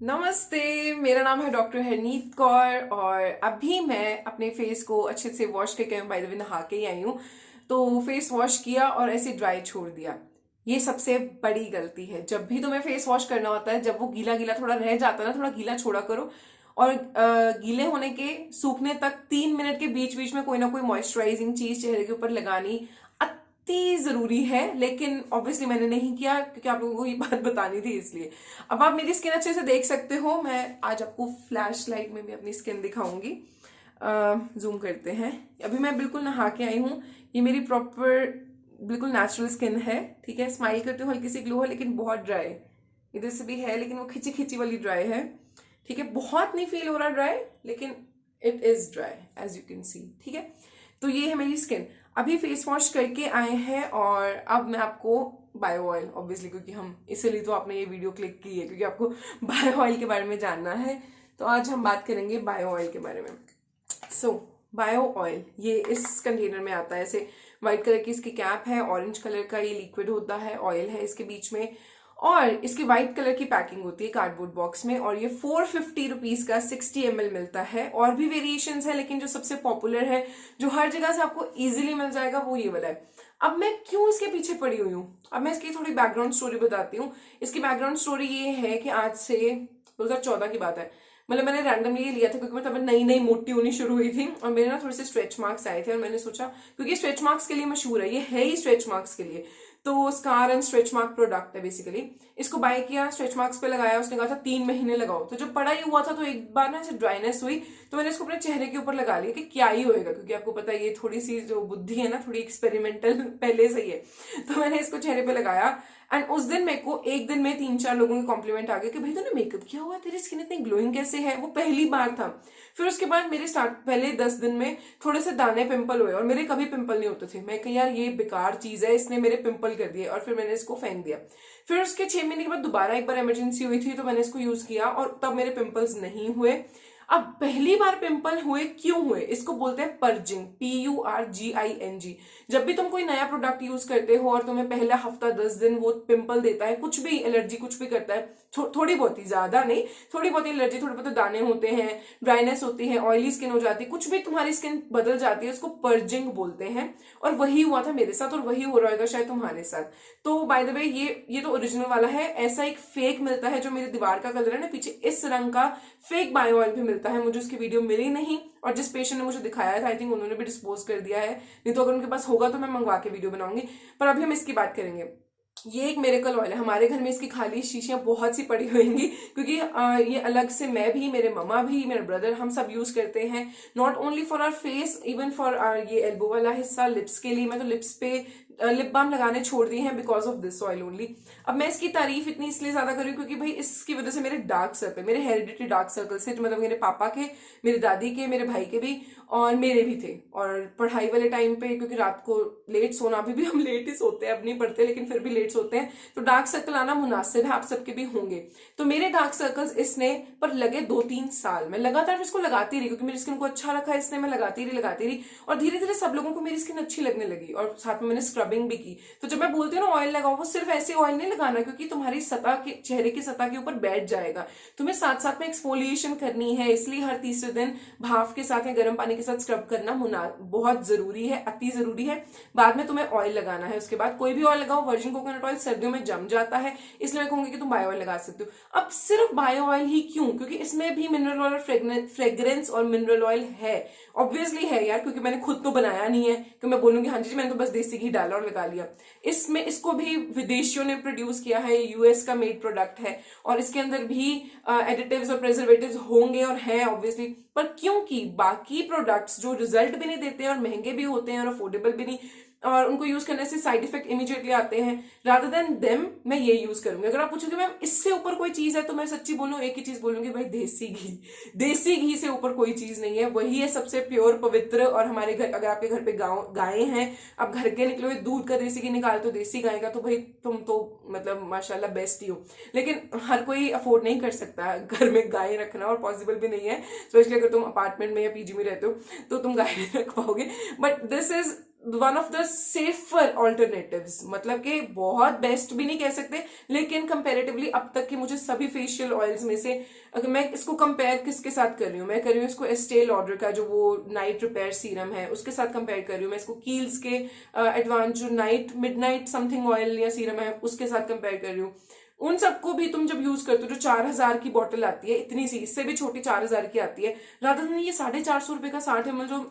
नमस्ते, मेरा नाम है डॉक्टर हरनीत कौर और अभी मैं अपने फेस को अच्छे से वॉश करके बाय द वे नहा के ही आई हूँ। तो फेस वॉश किया और ऐसे ड्राई छोड़ दिया। ये सबसे बड़ी गलती है। जब भी तुम्हें फेस वॉश करना होता है, जब वो गीला गीला थोड़ा रह जाता है ना, थोड़ा गीला छोड़ा करो। और गीले होने के सूखने तक 3 मिनट के बीच बीच में कोई ना कोई मॉइस्चराइजिंग चीज चेहरे के ऊपर लगानी अति जरूरी है। लेकिन ऑब्वियसली मैंने नहीं किया क्योंकि आप लोगों को ये बात बतानी थी, इसलिए। अब आप मेरी स्किन अच्छे से देख सकते हो। मैं आज आपको फ्लैश लाइट में भी अपनी स्किन दिखाऊंगी। जूम करते हैं। अभी मैं बिल्कुल नहा के आई हूँ। ये मेरी प्रॉपर बिल्कुल नेचुरल स्किन है। ठीक है, स्माइल करते हो, हल्की सी ग्लो है, लेकिन बहुत ड्राई। इधर से भी है लेकिन वो खिंची खिंची वाली ड्राई है। ठीक है, बहुत नहीं फील हो रहा ड्राई, लेकिन it is dry as you can see. ठीक है, तो ये है मेरी स्किन। अभी फेस वॉश करके आए हैं और अब मैं आपको बायो ऑयल, ऑब्वियसली क्योंकि हम इसीलिए तो आपने ये वीडियो क्लिक की है क्योंकि आपको बायो ऑयल के बारे में जानना है। तो आज हम बात करेंगे बायो ऑयल के बारे में। बायो ऑयल ये इस कंटेनर में आता है। ऐसे व्हाइट कलर की इसकी कैप है, ऑरेंज कलर का ये लिक्विड होता है, ऑयल है इसके बीच में, और इसकी व्हाइट कलर की पैकिंग होती है कार्डबोर्ड बॉक्स में। और ये 450 रुपीज का 60 ml मिलता है। और भी वेरिएशंस है, लेकिन जो सबसे पॉपुलर है, जो हर जगह से आपको इजीली मिल जाएगा, वो ये वाला है। अब मैं क्यों इसके पीछे पड़ी हुई हूँ, अब मैं इसकी थोड़ी बैकग्राउंड स्टोरी बताती हूँ। इसकी बैकग्राउंड स्टोरी ये है कि आज से 2014 की बात है। मतलब मैंने रैंडमली लिया था क्योंकि मैं तब नई नई मोटी होनी शुरू हुई थी और मेरे ना थोड़े से स्ट्रेच मार्क्स आए थे और मैंने सोचा, क्योंकि स्ट्रेच मार्क्स के लिए मशहूर है, ये है ही स्ट्रेच मार्क्स के लिए। तो scar and stretch mark product है बेसिकली। इसको बाय किया, स्ट्रेच मार्क्स पे लगाया, उसने कहा था 3 महीने लगाओ। तो जब पड़ा ही हुआ था तो एक बार ना ऐसे ड्राइनेस हुई, तो मैंने इसको अपने चेहरे के ऊपर लगा लिया कि क्या ही होएगा, क्योंकि आपको पता है ये थोड़ी सी जो बुद्धि है ना, थोड़ी एक्सपेरिमेंटल पहले से ही है। तो मैंने इसको चेहरे पे लगाया एंड उस दिन मेरे को एक दिन में 3-4 लोगों के कॉम्प्लीमेंट आ गए कि भाई तूने मेकअप किया हुआ, तेरी स्किन इतनी ग्लोइंग कैसे है। वो पहली बार था। फिर उसके बाद मेरे पहले 10 दिन में थोड़े से दाने पिंपल हुए और मेरे कभी पिंपल नहीं होते थे। मैं कही यार ये बेकार चीज है, इसने मेरे पिंपल कर दिए, और फिर मैंने इसको फेंक दिया। फिर उसके 6 महीने के बाद दोबारा एक बार इमरजेंसी हुई थी तो मैंने इसको यूज किया और तब मेरे पिंपल्स नहीं हुए। अब पहली बार पिंपल हुए, क्यों हुए, इसको बोलते हैं पर्जिंग, PURGING। जब भी तुम कोई नया प्रोडक्ट यूज करते हो और तुम्हें पहला हफ्ता 10 दिन वो पिंपल देता है, कुछ भी एलर्जी कुछ भी करता है, थोड़ी बहुत ही, ज्यादा नहीं, थोड़ी बहुत एलर्जी, थोड़े बहुत दाने होते हैं, ड्राइनेस होती है, ऑयली स्किन हो जाती है, कुछ भी तुम्हारी स्किन बदल जाती है, उसको पर्जिंग बोलते हैं। और वही हुआ था मेरे साथ और वही हो रहा होगा शायद तुम्हारे साथ। तो बाय द वे ये तो ओरिजिनल वाला है। ऐसा एक फेक मिलता है जो मेरी दीवार का कलर है ना, पीछे इस रंग का फेक बायो ऑयल भी मिलता है। मुझे उसकी वीडियो मिली नहीं और जिस पेशेंट ने मुझे दिखाया था आई थिंक उन्होंने भी डिस्पोज कर दिया है, नहीं तो अगर उनके पास होगा तो मैं मंगवा के वीडियो बनाऊंगी। पर अभी हम इसकी बात करेंगे। ये एक मिरेकल ऑयल है। हमारे घर में इसकी खाली शीशियां बहुत सी पड़ी होंगी क्योंकि ये अलग से मैं भी, मेरे मम्मा भी, मेरे ब्रदर, हम सब यूज करते हैं। Not only for our face, even for ये एल्बो वाला हिस्सा, लिप्स के लिए। मैं तो लिप्स पे लिप बाम लगाने छोड़ दिए हैं because of this oil only. अब मैं इसकी तारीफ इतनी इसलिए ज्यादा कर रही हूँ क्योंकि भाई इसकी वजह से मेरे डार्क सर्कल, मेरे हेरिडिटरी डार्क सर्कल से, मतलब मेरे पापा के, मेरी दादी के, मेरे भाई के भी और मेरे भी थे। और पढ़ाई वाले टाइम पे, क्योंकि रात को लेट सोना, अभी भी हम लेट ही सोते हैं, अब नहीं पढ़ते लेकिन फिर भी लेट सोते हैं, तो डार्क सर्कल आना मुनासिब है, आप सबके भी होंगे। तो मेरे डार्क सर्कल्स इसने पर लगे 2-3 साल। मैं लगातार इसको लगाती रही क्योंकि मेरी स्किन को अच्छा रखा इसने, मैं लगाती रही और धीरे धीरे सब लोगों को मेरी स्किन अच्छी लगने लगी और साथ में मैंने स्क्रबिंग भी की। तो जब मैं बोलती हूँ ना ऑयल लगाओ, वो सिर्फ ऐसे ऑयल नहीं लगाना क्योंकि तुम्हारी सतह के, चेहरे की सतह के ऊपर बैठ जाएगा। तुम्हें साथ साथ में एक्सफोलिएशन करनी है, इसलिए हर तीसरे दिन भाप के साथ या गर्म पानी के साथ स्क्रब करना बहुत जरूरी है, अति जरूरी है। बाद में तुम्हें ऑयल लगाना है। उसके बाद कोई भी ऑयल लगाओ, वर्जिन कोकोनट ऑयल सर्दियों में जम जाता है, इसलिए मैं कहूंगी कि तुम बायो ऑयल लगा सकते हो। अब सिर्फ बायो ऑयल ही क्यों, क्योंकि इसमें भी मिनरल ऑयल और फ्रेग्रेंस और मिनरल ऑयल है। ऑब्वियसली है यार, क्योंकि मैंने खुद तो बनाया नहीं है कि मैं बोलूंगी हाँ जी मैंने तो बस देसी घी डाला और लगा लिया। इसमें इसको भी विदेशियों ने प्रोड्यूस किया है, यूएस का मेड प्रोडक्ट है और इसके अंदर भी एडिटिव्स और प्रिजर्वेटिव्स होंगे और हैं ऑब्वियसली। पर क्योंकि बाकी प्रोडक्ट्स जो रिजल्ट भी नहीं देते हैं और महंगे भी होते हैं और अफोर्डेबल भी नहीं, और उनको यूज करने से साइड इफेक्ट इमीडिएटली आते हैं, रादर देन देम मैं ये यूज करूंगी। अगर आप पूछोगे मैम इससे ऊपर कोई चीज है, तो मैं सच्ची बोलूं एक ही चीज बोलूंगी, भाई देसी घी। देसी घी से ऊपर कोई चीज नहीं है, वही है सबसे प्योर, पवित्र। और हमारे घर, अगर आपके घर पे गायें हैं, आप घर के निकले हुए दूध का देसी घी निकालते हो, देसी गाय का, तो भाई तुम तो मतलब माशाल्लाह बेस्ट ही हो। लेकिन हर कोई अफोर्ड नहीं कर सकता घर में गाय रखना, और पॉसिबल भी नहीं है, स्पेशली अगर तुम अपार्टमेंट में या पीजी में रहते हो तो तुम गाय नहीं रख पाओगे। But this is one of the safer alternatives, मतलब कि बहुत बेस्ट भी नहीं कह सकते, लेकिन कंपेरेटिवली अब तक के मुझे सभी फेशियल ऑयल्स में से, अगर मैं इसको कंपेयर किसके साथ कर रही हूँ, मैं कर रही हूँ इसको एस्टे लॉडर का जो वो नाइट रिपेयर सीरम है उसके साथ कंपेयर कर रही हूँ, मैं इसको कील्स के एडवांस जो नाइट मिडनाइट समथिंग ऑयल या सीरम है उसके साथ कंपेयर कर रही हूँ। उन सबको भी तुम जब यूज करते हो, जो 4,000 की बॉटल आती है, इतनी सी, इससे भी छोटी 4,000 की आती है, राधा देन ये 450 रुपए का 60 ml जो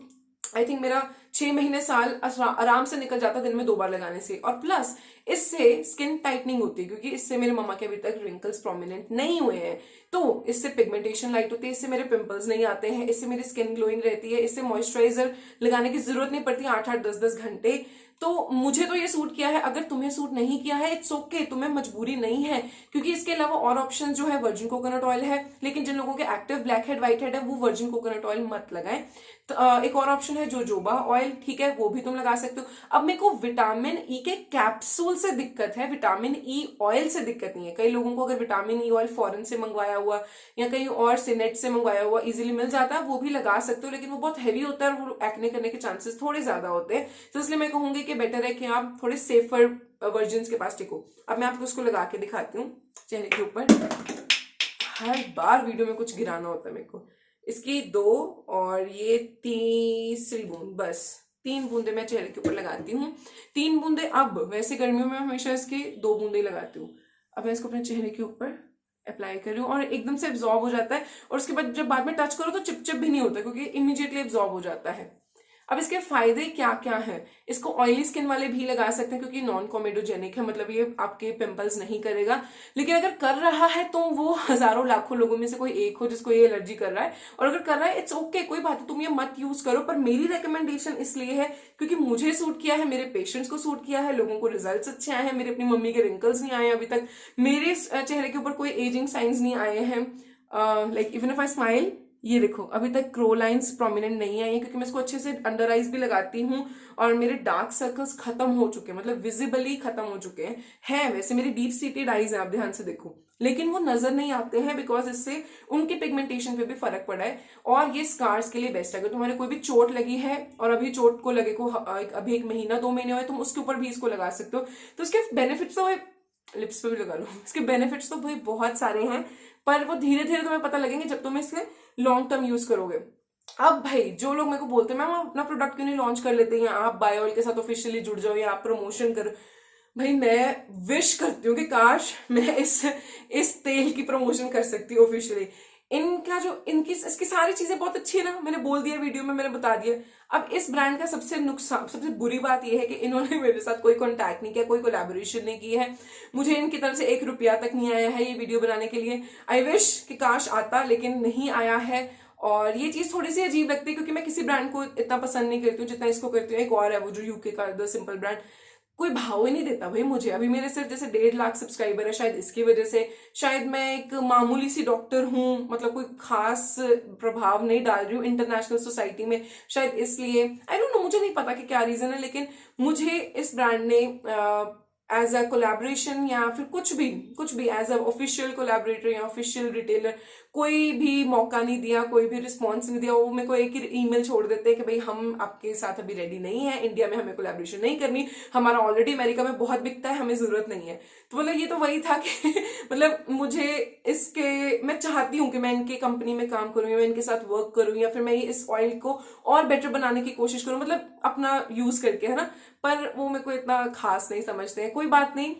आई थिंक मेरा 6 महीने साल आराम से निकल जाता दिन में 2 बार लगाने से। और प्लस इससे स्किन टाइटनिंग होती है, क्योंकि इससे मेरे मम्मा के अभी तक रिंकल्स प्रोमिनेंट नहीं हुए हैं, तो इससे पिगमेंटेशन लाइट होती है, इससे मेरे पिंपल्स नहीं आते हैं, इससे मेरी स्किन ग्लोइंग रहती है, इससे मॉइस्चराइजर लगाने की जरूरत नहीं पड़ती 8-8 10-10 घंटे। तो मुझे तो ये सूट किया है, अगर तुम्हें सूट नहीं किया है इट्स ओके, तुम्हें मजबूरी नहीं है, क्योंकि इसके अलावा और ऑप्शन जो है वर्जिन कोकोनट ऑयल है, लेकिन जिन लोगों के active black head white head है वो वर्जिन कोकोनट ऑयल मत लगाएं। तो एक और ऑप्शन है जोजोबा ऑयल, ठीक है, वो भी तुम लगा सकते हो। अब मेरे को विटामिन ई के कैप्सूल से दिक्कत है, विटामिन ई ऑयल से दिक्कत नहीं है। कई लोगों को अगर विटामिन ई ऑयल फॉरेन से मंगवाया हुआ या कहीं और सिनेट से मंगवाया हुआ इजीली मिल जाता है, वो भी लगा सकते हो, लेकिन वो बहुत हैवी होता है और वो एक्ने करने के चांसेस थोड़े ज्यादा होते हैं। तो इसलिए मैं कहूंगी कि बेटर है कि आप थोड़े सेफर वर्जन के पास टिको। अब मैं आपको उसको लगा के दिखाती हूँ चेहरे के ऊपर। हर बार वीडियो में कुछ गिराना होता है मेरे को। इसकी 2 और ये तीसरी बूंद, बस 3 बूंदे मैं चेहरे के ऊपर लगाती हूँ। 3 बूंदे, अब वैसे गर्मियों में हमेशा इसकी 2 बूंदे लगाती हूँ। अब मैं इसको अपने चेहरे के ऊपर अप्लाई कर रही हूँ और एकदम से एब्जॉर्ब हो जाता है, और उसके बाद जब बाद में टच करो तो चिपचिप भी नहीं होता, क्योंकि इमीडिएटली एब्जॉर्ब हो जाता है। अब इसके फायदे क्या क्या हैं? इसको ऑयली स्किन वाले भी लगा सकते हैं, क्योंकि नॉन कॉमेडोजेनिक है, मतलब ये आपके पिंपल्स नहीं करेगा। लेकिन अगर कर रहा है तो वो हजारों लाखों लोगों में से कोई एक हो जिसको ये एलर्जी कर रहा है, और अगर कर रहा है इट्स ओके, कोई बात है, तुम ये मत यूज करो। पर मेरी रिकमेंडेशन इसलिए है क्योंकि मुझे सूट किया है, मेरे पेशेंट्स को सूट किया है, लोगों को रिजल्ट अच्छे आए हैं, मेरे अपनी मम्मी के रिंकल्स नहीं आए अभी तक, मेरे चेहरे के ऊपर कोई एजिंग साइंस नहीं आए हैं। Like even if I smile, ये देखो अभी तक क्रो लाइंस प्रोमिनेंट नहीं आई है, क्योंकि मैं इसको अच्छे से अंडर आईज भी लगाती हूँ, और मेरे डार्क सर्कल्स खत्म हो चुके हैं, मतलब विजिबली खत्म हो चुके हैं। वैसे मेरी डीप सीटेड आईज है, आप ध्यान से देखो, लेकिन वो नजर नहीं आते हैं, बिकॉज इससे उनके पिगमेंटेशन पे भी फर्क पड़ा है। और ये स्कार्स के लिए बेस्ट है। अगर तुम्हारे कोई भी चोट लगी है और अभी चोट को लगे को अभी 1 महीना 2 महीने हुए, तुम उसके ऊपर भी इसको लगा सकते हो। तो इसके बेनिफिट्स तो, लिप्स पे भी लगा लो, इसके बेनिफिट्स तो भाई बहुत सारे हैं, पर वो धीरे धीरे तुम्हें पता लगेंगे जब तुम इसे लॉन्ग टर्म यूज करोगे। अब भाई जो लोग मेरे को बोलते हैं मैम आप अपना प्रोडक्ट क्यों नहीं लॉन्च कर लेते, या आप बायोल के साथ ऑफिशियली जुड़ जाओ, या आप प्रमोशन करो, भाई मैं विश करती हूँ कि काश मैं इस तेल की प्रमोशन कर सकती हूँ ऑफिशियली। इनका जो इनकी इसकी सारी चीजें बहुत अच्छी है ना, मैंने बोल दिया वीडियो में, मैंने बता दिया। अब इस ब्रांड का सबसे नुकसान, सबसे बुरी बात यह है कि इन्होंने मेरे साथ कोई कॉन्टैक्ट नहीं किया, कोई कोलैबोरेशन नहीं की है, मुझे इनकी तरफ से 1 रुपया तक नहीं आया है ये वीडियो बनाने के लिए। आई विश कि काश आता, लेकिन नहीं आया है। और ये चीज थोड़ी सी अजीब लगती है, क्योंकि मैं किसी ब्रांड को इतना पसंद नहीं करती हूँ जितना इसको करती हूँ। एक और है वो जो यूके का द सिंपल ब्रांड, कोई भाव ही नहीं देता भाई मुझे। अभी मेरे सिर्फ जैसे 1.5 लाख सब्सक्राइबर है, शायद इसकी वजह से, शायद मैं एक मामूली सी डॉक्टर हूँ, मतलब कोई खास प्रभाव नहीं डाल रही हूँ इंटरनेशनल सोसाइटी में, शायद इसलिए, आई डोंट नो, मुझे नहीं पता कि क्या रीजन है, लेकिन मुझे इस ब्रांड ने एज अ कोलैबोरेशन या फिर कुछ भी एज अ ऑफिशियल कोलैबोरेटर या ऑफिशियल रिटेलर कोई भी मौका नहीं दिया, कोई भी रिस्पॉन्स नहीं दिया। वो मेरे को एक ही ईमेल छोड़ देते हैं कि भाई हम आपके साथ अभी रेडी नहीं है, इंडिया में हमें कोलैबोरेशन नहीं करनी, हमारा ऑलरेडी अमेरिका में बहुत बिकता है, हमें जरूरत नहीं है। तो मतलब ये तो वही था कि मतलब मुझे मैं चाहती हूँ कि मैं इनके कंपनी में काम करूँ, या मैं इनके साथ वर्क करूँ, या फिर मैं इस ऑयल को और बेटर बनाने की कोशिश करूँ, मतलब अपना यूज करके, है ना। पर वो मेरे को इतना खास नहीं समझते हैं। कोई बात नहीं,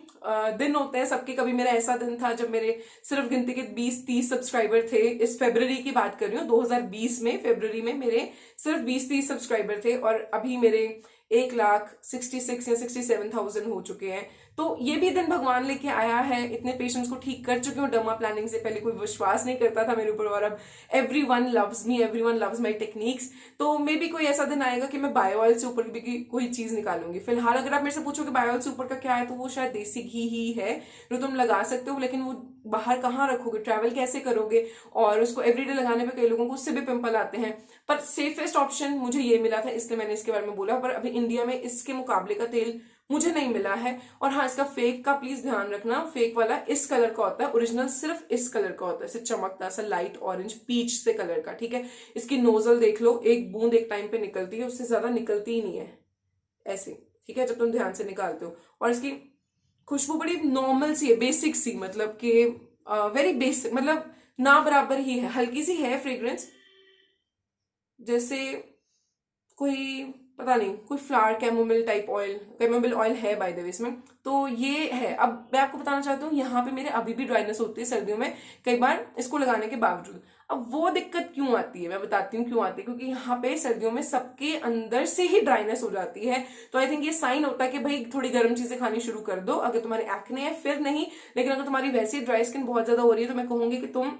दिन होते हैं सबके। कभी मेरा ऐसा दिन था जब मेरे सिर्फ गिनती के 20-30 सब्सक्राइबर थे। इस फरवरी की बात कर रही हूँ, 2020 में फरवरी में मेरे सिर्फ 20-30 सब्सक्राइबर थे, और अभी मेरे 1,66,000 या 67,000 हो चुके हैं। तो ये भी दिन भगवान लेके आया है। इतने पेशेंट्स को ठीक कर चुकी हूँ डर्मा प्लानिंग से। पहले कोई विश्वास नहीं करता था मेरे ऊपर, और अब everyone loves me, everyone loves my techniques. तो मे बी कोई ऐसा दिन आएगा कि मैं बायो ऑयल से ऊपर भी कोई चीज निकालूंगी। फिलहाल अगर आप मेरे से पूछो कि बायो ऑयल से ऊपर का क्या है, तो वो शायद देसी घी ही है जो तुम लगा सकते हो, लेकिन वो बाहर कहाँ रखोगे, ट्रैवल कैसे करोगे, और उसको एवरीडे लगाने पे कई लोगों को उससे भी पिंपल आते हैं। पर सेफेस्ट ऑप्शन मुझे ये मिला था, इसलिए मैंने इसके बारे में बोला। पर अभी इंडिया में इसके मुकाबले का तेल मुझे नहीं मिला है। और हाँ, इसका फेक का प्लीज ध्यान रखना, फेक वाला इस कलर का होता है, ओरिजिनल सिर्फ इस कलर का होता है, सिर्फ चमकता सा लाइट ऑरेंज पीच से कलर का, ठीक है। इसकी नोजल देख लो, 1 बूंद एक टाइम पे निकलती है, उससे ज्यादा निकलती ही नहीं है। ऐसे, ठीक है, जब तुम ध्यान से निकालते हो। और इसकी खुशबू बड़ी नॉर्मल सी है, बेसिक सी, मतलब कि वेरी बेसिक, मतलब ना बराबर ही है, हल्की सी है फ्रेग्रेंस, जैसे कोई पता नहीं, कोई flower chamomile type oil, chamomile oil है बाय द वे इसमें। तो ये है। अब मैं आपको बताना चाहती हूँ, यहाँ पे मेरे अभी भी ड्राइनेस होती है सर्दियों में कई बार इसको लगाने के बावजूद। अब वो दिक्कत क्यों आती है, मैं बताती हूँ क्यों आती है, क्योंकि यहाँ पे सर्दियों में सबके अंदर से ही ड्राइनेस हो जाती है। तो आई थिंक ये साइन होता है कि भाई थोड़ी गर्म चीजें खानी शुरू कर दो, अगर तुम्हारे एक्ने है फिर नहीं, लेकिन अगर तुम्हारी वैसी ड्राई स्किन बहुत ज्यादा हो रही है तो मैं कहूंगी कि तुम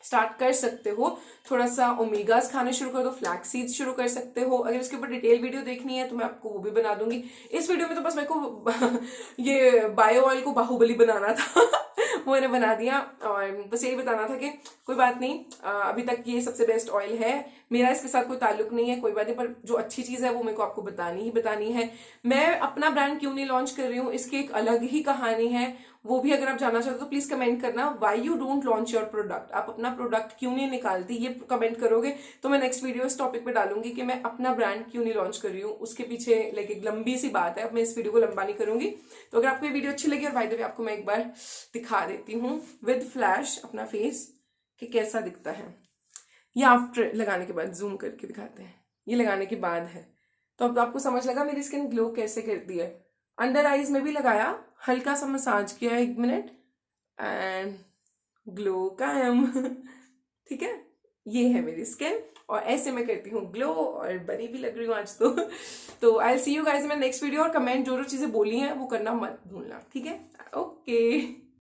स्टार्ट कर सकते हो, थोड़ा सा ओमेगास खाने शुरू कर दो, फ्लैक्स सीड्स शुरू कर सकते हो। अगर इसके ऊपर डिटेल वीडियो देखनी है तो मैं आपको वो भी बना दूंगी। इस वीडियो में तो बस मेरे को ये बायो ऑयल को बाहुबली बनाना था वो मैंने बना दिया, और बस यही बताना था कि कोई बात नहीं, अभी तक ये सबसे बेस्ट ऑयल है, मेरा इसके साथ कोई ताल्लुक नहीं है, कोई बात नहीं, पर जो अच्छी चीज है वो मेरे को आपको बतानी ही बतानी है। मैं अपना ब्रांड क्यों नहीं लॉन्च कर रही हूँ, इसकी एक अलग ही कहानी है, वो भी अगर आप जानना चाहते हो तो प्लीज कमेंट करना, why you don't launch your product, आप अपना प्रोडक्ट क्यों नहीं निकालती, ये कमेंट करोगे तो मैं नेक्स्ट वीडियो इस टॉपिक पे डालूंगी कि मैं अपना ब्रांड क्यों नहीं लॉन्च कर रही हूँ। उसके पीछे लाइक एक लंबी सी बात है, अब मैं इस वीडियो को लंबा नहीं करूंगी। तो अगर आपको ये वीडियो अच्छी लगी, और बाय द वे आपको मैं एक बार दिखा देती हूँ विद फ्लैश अपना फेस कि कैसा दिखता है, ये आफ्टर लगाने के बाद जूम करके दिखाते हैं, ये लगाने के बाद है। तो अब आपको समझ लगा मेरी स्किन ग्लो कैसे करती है। अंडर आईज में भी लगाया, हल्का सा मसाज किया 1 मिनट, एंड ग्लो कायम ठीक है, ये है मेरी स्किन, और ऐसे मैं करती हूँ ग्लो, और बनी भी लग रही हूँ आज तो I see you guys in my next video, और कमेंट जो जो चीजें बोली हैं वो करना मत भूलना, ठीक है, ओके।